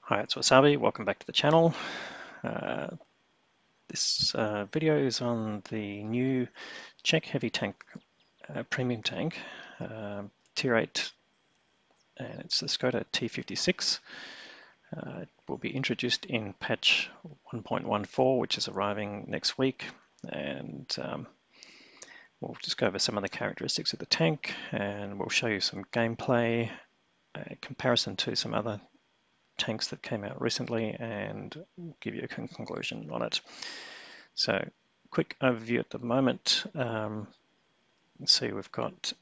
Hi, it's Wasabi. Welcome back to the channel. This video is on the new Czech heavy tank, premium tank, Tier 8, and it's the Skoda T56. It will be introduced in patch 1.14, which is arriving next week, and we'll just go over some of the characteristics of the tank, and we'll show you some gameplay, a comparison to some other tanks that came out recently, and give you a conclusion on it. So, quick overview at the moment. Let's see, we've got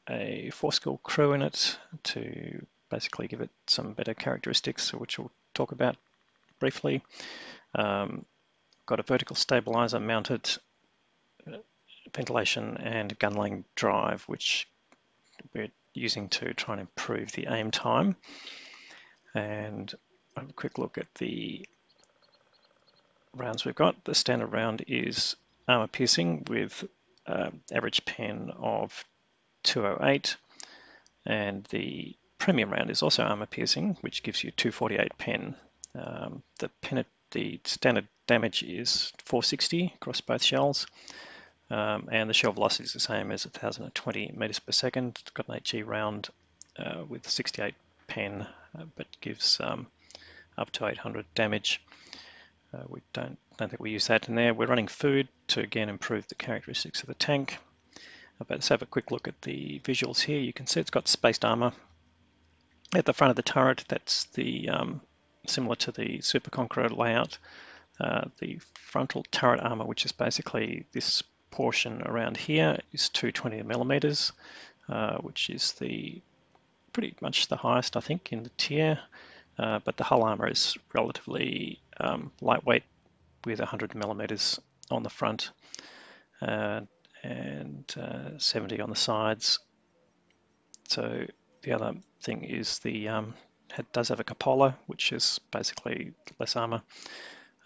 a 4-skill crew in it to basically give it some better characteristics, which we'll talk about briefly. Got a vertical stabilizer mounted, ventilation and gun lane drive, which we're using to try and improve the aim time. And have a quick look at the rounds we've got. The standard round is armor piercing with average pen of 208, and the premium round is also armor piercing, which gives you 248 pen. The standard damage is 460 across both shells, and the shell velocity is the same as 1020 meters per second. It's got an HE round with 68 pen, but gives up to 800 damage. We don't think we use that in there. We're running food to again improve the characteristics of the tank. But let's have a quick look at the visuals here. You can see it's got spaced armor at the front of the turret. That's the similar to the Super Conqueror layout. The frontal turret armor, which is basically this portion around here, is 220 millimeters, which is pretty much the highest, I think, in the tier. But the hull armor is relatively lightweight with 100 millimeters on the front and 70 on the sides. So the other thing is it does have a cupola, which is basically less armor.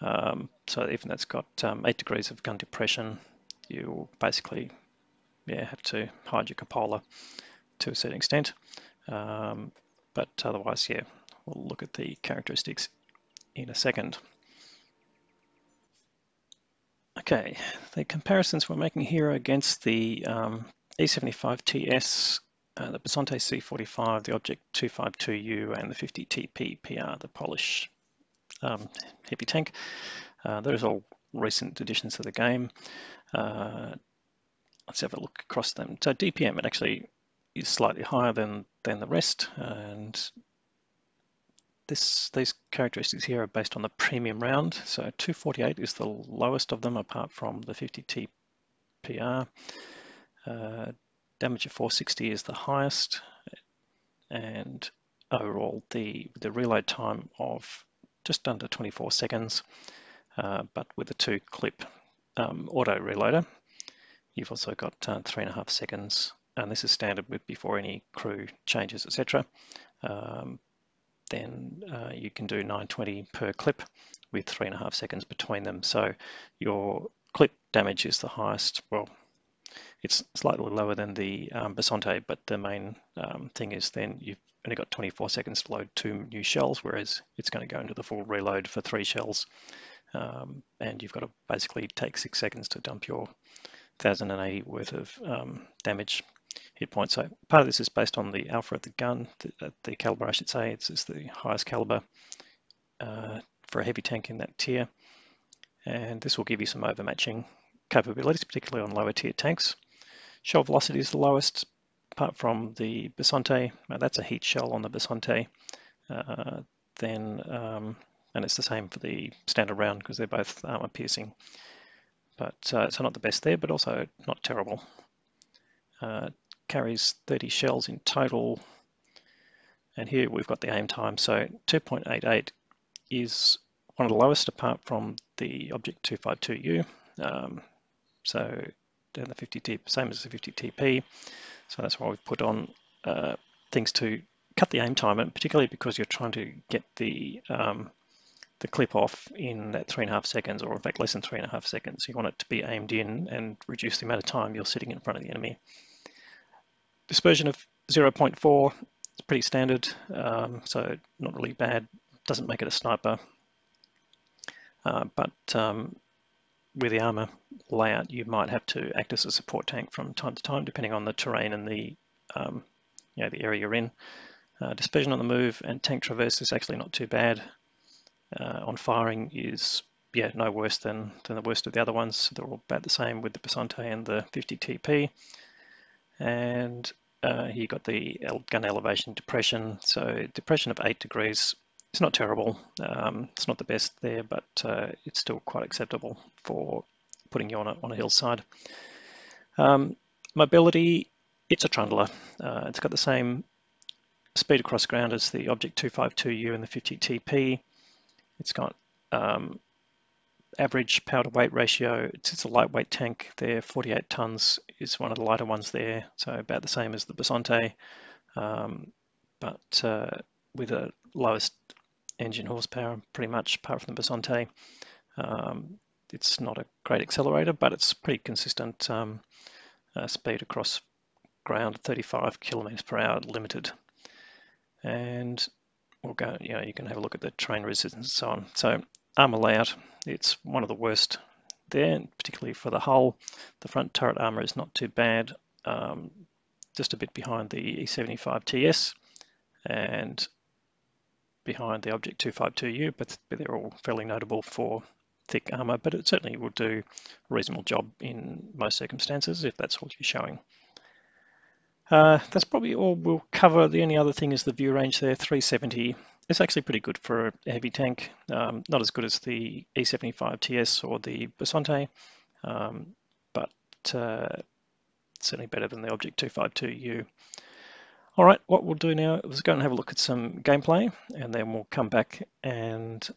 So even though it's got 8 degrees of gun depression, you'll basically have to hide your cupola to a certain extent. But otherwise, we'll look at the characteristics in a second. Okay, the comparisons we're making here are against the E75TS, the Basante C45, the Object 252U, and the 50TP PR, the Polish heavy tank. Those are all recent additions to the game. Let's have a look across them. So DPM, it actually is slightly higher than the rest, and these characteristics here are based on the premium round. So 248 is the lowest of them, apart from the 50T PR. Damage of 460 is the highest, and overall the reload time of just under 24 seconds, but with a 2-clip auto reloader. You've also got 3.5 seconds, and this is standard with before any crew changes, etc. Then you can do 920 per clip with 3.5 seconds between them. So your clip damage is the highest. Well, it's slightly lower than the Basante, but the main thing is then you've only got 24 seconds to load 2 new shells, whereas it's going to go into the full reload for 3 shells. And you've got to basically take 6 seconds to dump your 1080 worth of damage hit points. So part of this is based on the alpha of the gun, the caliber I should say. It's the highest caliber for a heavy tank in that tier. And this will give you some overmatching capabilities, particularly on lower tier tanks. Shell velocity is the lowest, apart from the Basante. That's a heat shell on the Basante. And it's the same for the standard round because they're both armor piercing. But so not the best there, but also not terrible. Carries 30 shells in total, and here we've got the aim time. So 2.88 is one of the lowest, apart from the Object 252U. So then the 50T, same as the 50TP. So that's why we've put on things to cut the aim time, and particularly because you're trying to get the clip off in that 3.5 seconds, or in fact less than 3.5 seconds. You want it to be aimed in and reduce the amount of time you're sitting in front of the enemy. Dispersion of 0.4 is pretty standard, so not really bad. doesn't make it a sniper. But with the armor layout, you might have to act as a support tank from time to time, depending on the terrain and the the area you're in. Dispersion on the move and tank traverse is actually not too bad. On firing is no worse than the worst of the other ones. They're all about the same with the Basante and the 50 TP. And here you got the gun elevation depression. So depression of 8 degrees. It's not terrible. It's not the best there, but it's still quite acceptable for putting you on a hillside. Mobility, it's a trundler. It's got the same speed across ground as the Object 252U and the 50 TP. It's got average power to weight ratio. It's a lightweight tank there. 48 tons is one of the lighter ones there, so about the same as the Basante, but with a lowest engine horsepower, pretty much, apart from the Basante. It's not a great accelerator, but it's pretty consistent speed across ground, 35 kilometers per hour limited. And we'll go, you can have a look at the terrain resistance and so on. So armor layout, it's one of the worst there, particularly for the hull. The front turret armor is not too bad, just a bit behind the E75 TS and behind the Object 252U, but they're all fairly notable for thick armor, but it certainly will do a reasonable job in most circumstances if that's what you're showing. That's probably all we'll cover. The only other thing is the view range there, 370. It's actually pretty good for a heavy tank. Not as good as the E75 TS or the Basante, but certainly better than the Object 252U. All right, what we'll do now is go and have a look at some gameplay, and then we'll come back and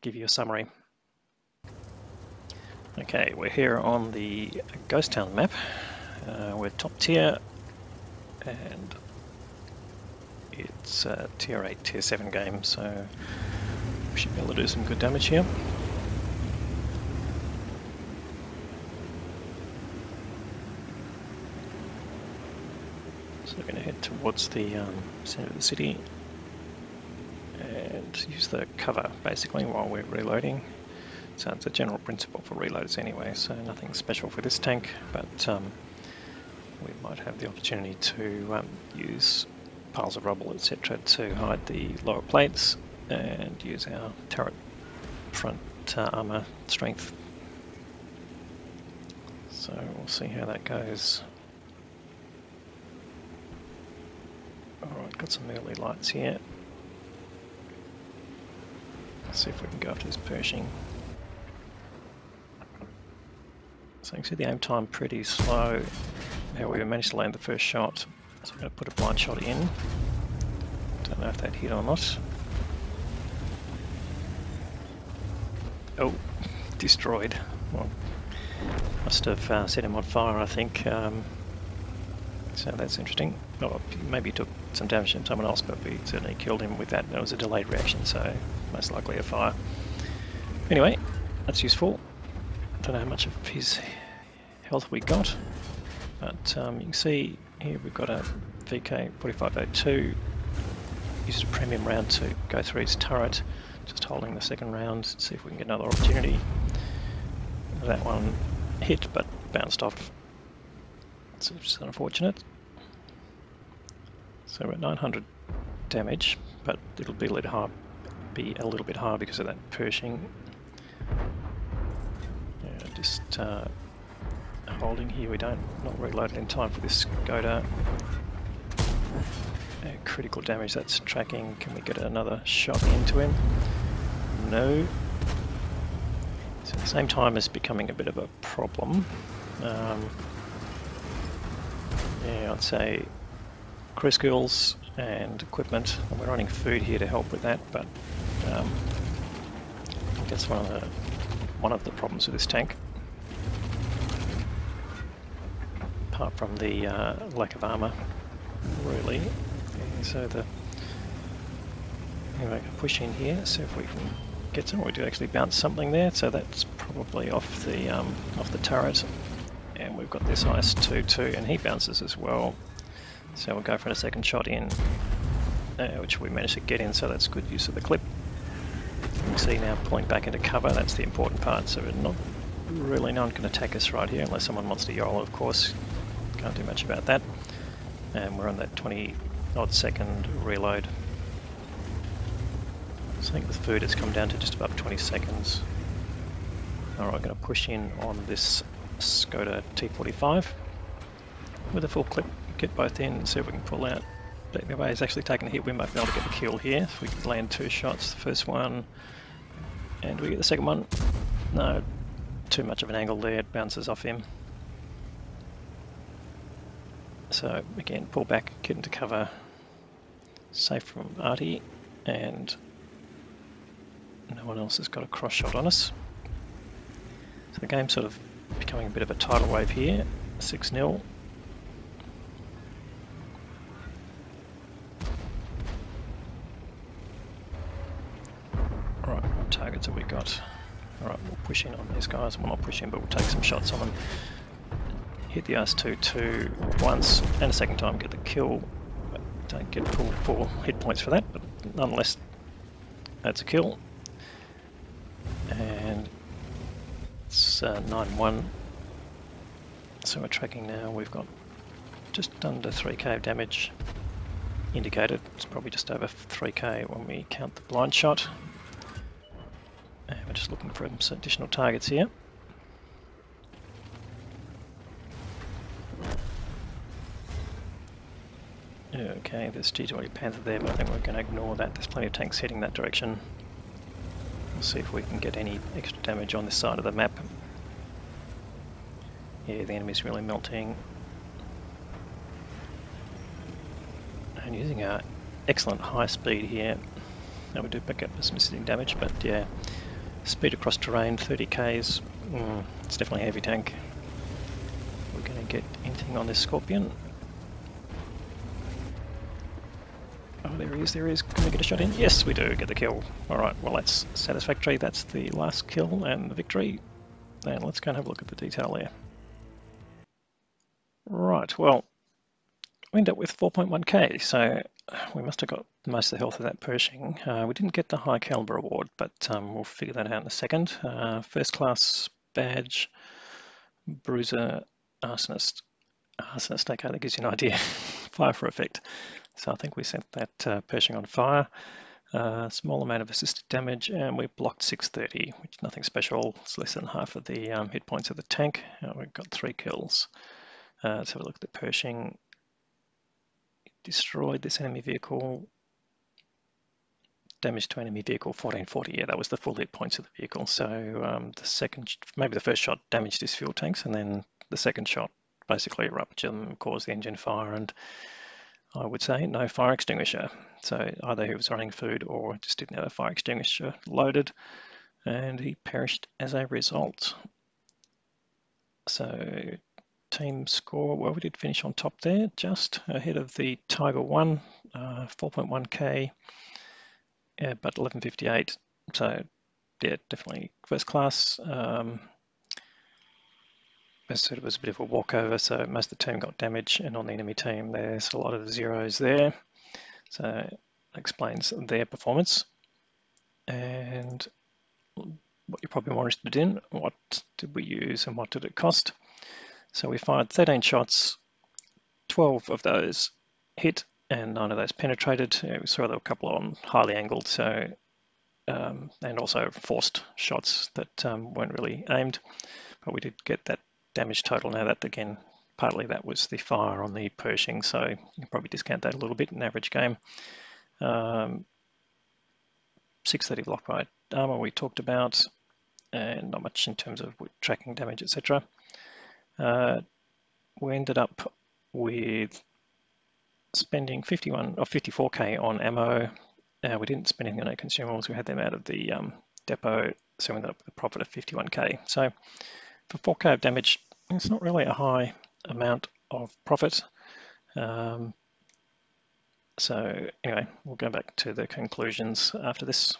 give you a summary. Okay, we're here on the Ghost Town map. We're top tier, and it's a tier 8, tier 7 game, so we should be able to do some good damage here. So we're going to head towards the centre of the city and use the cover basically while we're reloading. So it's a general principle for reloads anyway, so nothing special for this tank, but we might have the opportunity to use piles of rubble, etc., to hide the lower plates and use our turret front armor strength. So we'll see how that goes. Alright, got some early lights here. Let's see if we can go after this Pershing. So you can see the aim time pretty slow. Now we managed to land the first shot, so I'm going to put a blind shot in. Don't know if that hit or not. Oh, destroyed. Well, must have set him on fire, I think. So that's interesting. Oh, maybe he took some damage from someone else, but we certainly killed him with that. It was a delayed reaction, so most likely a fire. Anyway, that's useful. Don't know how much of his health we got, but you can see here we've got a VK 4502. Used a premium round to go through his turret, just holding the second round, see if we can get another opportunity. That one hit but bounced off. It's just unfortunate. So we're at 900 damage, but it'll be a little bit higher because of that Pershing. Yeah, just holding here. We not reloaded in time for this Skoda. Critical damage, that's tracking. Can we get another shot into him? No. So at the same time it's becoming a bit of a problem. Yeah, I'd say crew skills and equipment. And we're running food here to help with that, but I think that's one of the problems with this tank. Apart from the lack of armour, really. Yeah, so anyway, I can push in here, see if we can get some. We do actually bounce something there, so that's probably off the turret. And we've got this IS-2 too, and he bounces as well. So we'll go for a second shot in. which we managed to get in, so that's good use of the clip. You can see now pulling back into cover, that's the important part, so no one can attack us right here, unless someone wants to YOLO, of course. Can't do much about that. And we're on that 20 odd second reload. So I think with food it's come down to just above 20 seconds. Alright, we're going to push in on this Skoda T45 with a full clip, get both in and see if we can pull out. The way he's actually taking a hit, we might be able to get the kill here. If we can land 2 shots, the first one, and we get the second one. No, too much of an angle there, it bounces off him. So again, pull back, get into cover, safe from Artie, and no one else has got a cross shot on us. So the game's sort of becoming a bit of a tidal wave here, 6-0. Right, what targets have we got? Alright, we'll push in on these guys. We'll not push in, but we'll take some shots on them. Hit the R2 once, and a second time get the kill. But don't get full 4 hit points for that, but nonetheless, that's a kill. And it's 9-1. So we're tracking now. We've got just under 3k of damage indicated. It's probably just over 3k when we count the blind shot. And we're just looking for some additional targets here. Okay, there's G20 Panther there, but I think we're going to ignore that. There's plenty of tanks heading that direction. We'll see if we can get any extra damage on this side of the map. Yeah, the enemy's really melting. And using our excellent high speed here. Now we do pick up some missing damage, but yeah, speed across terrain, 30 k's. It's definitely a heavy tank. We're going to get anything on this Scorpion. Oh, there he is, Can we get a shot in? Yes, we do, get the kill. Alright, well that's satisfactory. That's the last kill and the victory. And let's go and have a look at the detail there. Right, well, we end up with 4.1k, so we must have got most of the health of that Pershing. We didn't get the high caliber award, but we'll figure that out in a second. First class badge, bruiser, arsonist. Arsonist, okay, that gives you an idea. Fire for effect. So I think we set that Pershing on fire. Small amount of assisted damage, and we blocked 630, which is nothing special. It's less than half of the hit points of the tank. We've got 3 kills. Let's have a look at the Pershing. Destroyed this enemy vehicle. Damage to enemy vehicle 1440. Yeah, that was the full hit points of the vehicle. So the second, maybe the first shot damaged his fuel tanks, and then the second shot basically ruptured them, caused the engine fire, and I would say no fire extinguisher. So either he was running food or just didn't have a fire extinguisher loaded, and he perished as a result. So team score, well, we did finish on top there, just ahead of the Tiger 1, 4.1k, but 1158. So yeah, definitely first class. As I said, it was a bit of a walkover, so most of the team got damage, and on the enemy team there's a lot of zeros there. So that explains their performance. And what you're probably more interested in, what did we use and what did it cost? So we fired 13 shots, 12 of those hit and 9 of those penetrated. We saw there were a couple on highly angled, so and also forced shots that weren't really aimed, but we did get that damage total. Now that, again, partly that was the fire on the Pershing, so you can probably discount that a little bit in average game. 630 block by armor we talked about, and not much in terms of tracking damage, etc. We ended up with spending 54k on ammo. We didn't spend anything on our consumables. We had them out of the depot, so we ended up with a profit of 51k. So for 4k of damage, it's not really a high amount of profit. So anyway, we'll go back to the conclusions after this.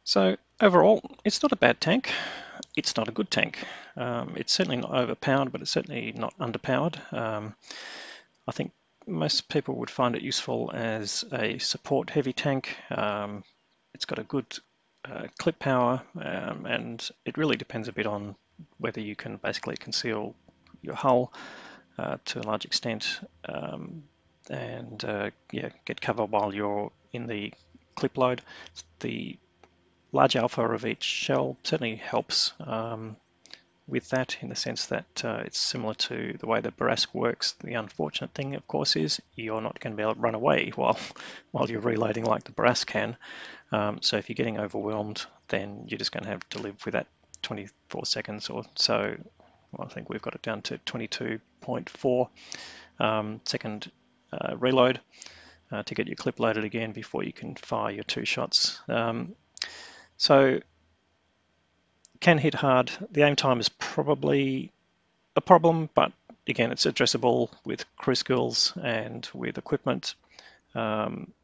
So overall, it's not a bad tank. It's not a good tank. It's certainly not overpowered, but it's certainly not underpowered. I think most people would find it useful as a support heavy tank. It's got a good clip power, and it really depends a bit on whether you can basically conceal your hull to a large extent, and yeah, get cover while you're in the clip load. The large alpha of each shell certainly helps with that, in the sense that it's similar to the way the Barask works. The unfortunate thing, of course, is you're not going to be able to run away while you're reloading like the Barask can. So if you're getting overwhelmed, then you're just going to have to live with that 24 seconds or so. Well, I think we've got it down to 22.4 second reload to get your clip loaded again before you can fire your 2 shots. So can hit hard. The aim time is probably a problem, but again, it's addressable with crew skills and with equipment. You want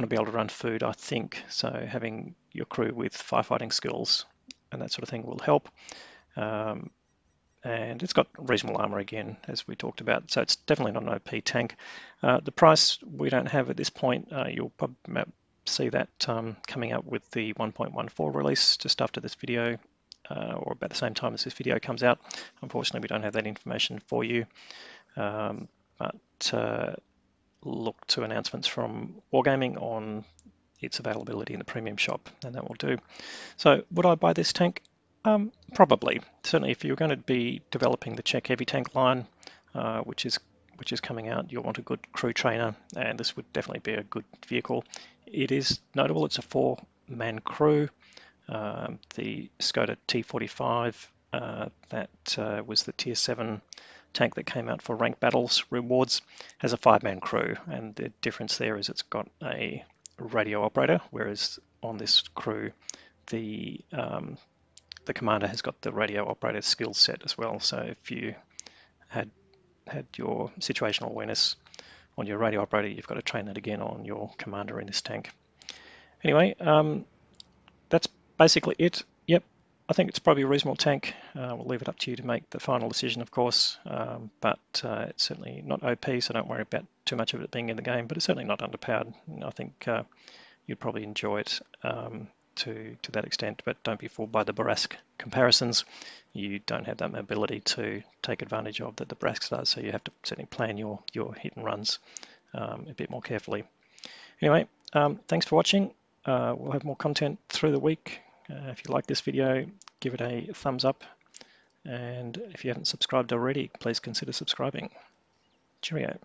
to be able to run food, I think, so having your crew with firefighting skills and that sort of thing will help. And it's got reasonable armor again, as we talked about, so it's definitely not an OP tank. The price we don't have at this point. You'll probably see that coming up with the 1.14 release just after this video, or about the same time as this video comes out. Unfortunately, we don't have that information for you, but look to announcements from Wargaming on its availability in the premium shop, and that will do. So would I buy this tank? Probably. Certainly if you're going to be developing the Czech heavy tank line, which is coming out, you'll want a good crew trainer, and this would definitely be a good vehicle. It is notable, it's a 4-man crew. The Skoda T45, that was the tier 7 tank that came out for rank battles rewards, has a 5-man crew, and the difference there is it's got a radio operator, whereas on this crew the commander has got the radio operator skill set as well. So if you had your situational awareness on your radio operator, you've got to train that again on your commander in this tank. Anyway, that's basically it. Yep, I think it's probably a reasonable tank. We'll leave it up to you to make the final decision, of course, but it's certainly not OP, so don't worry about too much of it being in the game, but it's certainly not underpowered. I think you'd probably enjoy it to that extent, but don't be fooled by the Barask comparisons. You don't have that mobility to take advantage of that the Barask does, so you have to certainly plan your hit and runs a bit more carefully. Anyway, thanks for watching. We'll have more content through the week. If you like this video, give it a thumbs up, and if you haven't subscribed already, please consider subscribing. Cheerio.